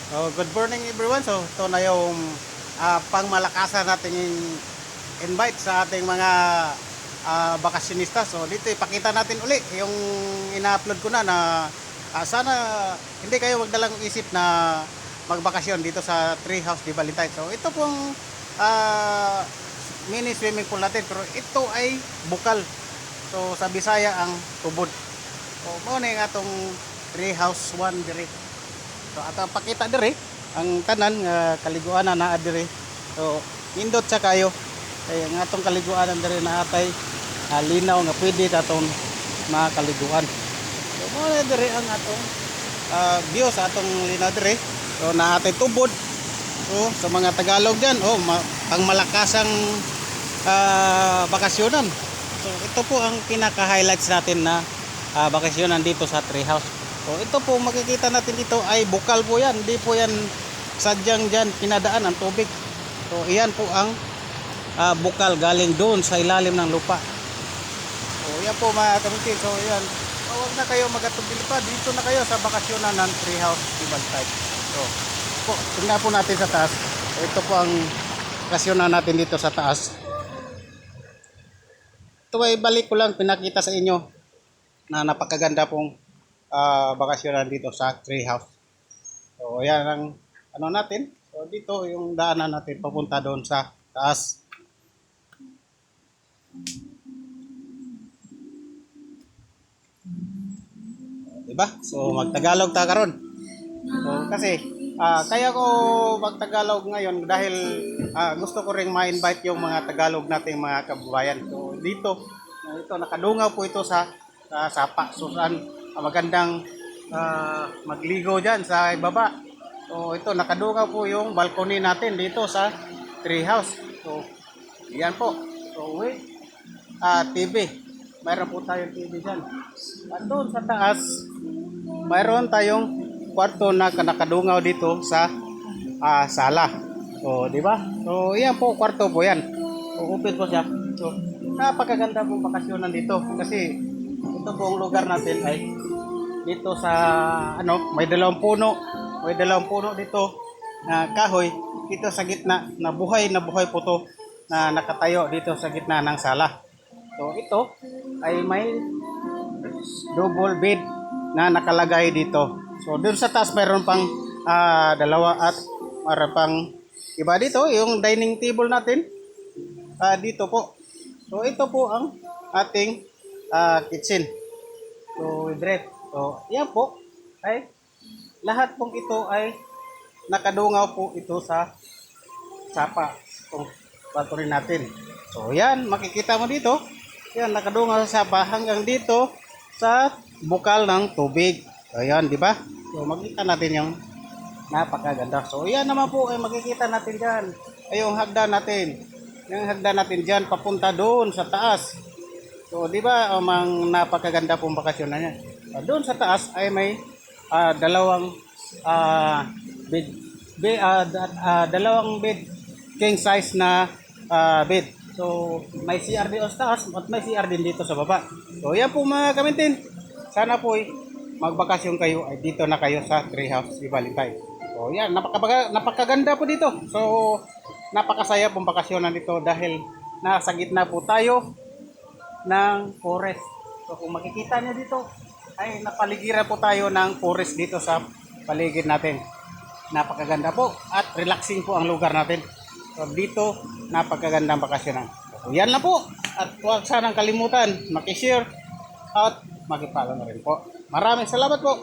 Good morning everyone. So ito na yung pangmalakasan nating invite sa ating mga bakasyonista. So dito ipakita natin uli yung ina-upload ko na sana hindi kayo magdalang isip na magbakasyon dito sa Tree House de Valentine. So ito pong mini swimming pool natin, pero ito ay bukal. So sa Bisaya ang tubod. So mo na yung atong Tree House 1 dire. So ato pakita dire ang tanan nga kaliguan na naa dire. So nindot sa kayo kay ang atong kaliguan dire na atay linaw nga pwede atong makaliguan. So mo na dire ang atong view sa atong linaw dire. So na atay tubod. So sa mga Tagalog diyan, pang malakasang bakasyonan. So ito po ang pinaka-highlights natin na bakasyonan dito sa Tree House. So ito po makikita natin dito ay bukal po yan. Hindi po yan sadyang dyan pinadaan ang tubig. So iyan po ang bukal galing doon sa ilalim ng lupa. So yan po mga kamitin. So yan. Huwag na kayo magatubili pa. Dito na kayo sa bakasyonan ng Tree House de Valentine. So po, tingnan po natin sa taas. Ito po ang bakasyonan natin dito sa taas. Ito ay balik ko lang pinakita sa inyo na napakaganda pong bakasyonan dito sa Tree House. So yan ang ano natin. So dito yung daanan natin papunta doon sa taas. Diba? So magtagalog ta karon. So kasi kaya ko magtagalog ngayon dahil gusto ko ring ma-invite yung mga Tagalog nating mga kababayan. So dito ito nakadungaw po ito sa sapa. So saan magandang magligo dyan sa ibaba. So ito nakadungaw po yung balcony natin dito sa Tree House. So yan po. So TV. Mayroon po tayong TV dyan. At doon sa taas mayroon tayong kwarto na nakadungaw dito sa sala. So di ba? So yan po kwarto po yan. So open po siya. So napakaganda pong bakasyonan dito kasi ito pong lugar natin ay dito sa may dalawang puno dito na kahoy dito sa gitna na buhay po to na nakatayo dito sa gitna ng sala. So ito ay may double bed na nakalagay dito. So doon sa taas mayroon pang dalawa at mayroon pang iba dito yung dining table natin dito po. So ito po ang ating kitchen. So direct. So yan po ay lahat pong ito ay nakadungaw po ito sa sapa. Itong balcony natin. So yan makikita mo dito. Yan nakadungaw sa sapa hanggang dito sa bukal ng tubig. So yan di ba? So makita natin yung napakaganda. So yan naman po ay makikita natin diyan. Ay yung hagdan natin. Yung hagdan natin diyan papunta doon sa taas. So di ba mang napakaganda pong bakasyonan niya. Doon sa taas ay may dalawang dalawang bed king size na bed. So may CR din sa taas at may CR din dito sa baba. So yan po mga kamintin. Sana po magbakasyon kayo ay dito na kayo sa Tree House de Valentine. So yan napakaganda po dito. So napakasaya pong bakasyonan dito dahil nasa gitna po tayo ng forest. So kung makikita niyo dito ay napaligiran po tayo ng forest dito sa paligid natin. Napakaganda po at relaxing po ang lugar natin. So dito napakagandang bakasyonan. So yan lang po at huwag sanang kalimutan maki-share at maki-follow na rin po. Maraming salamat po.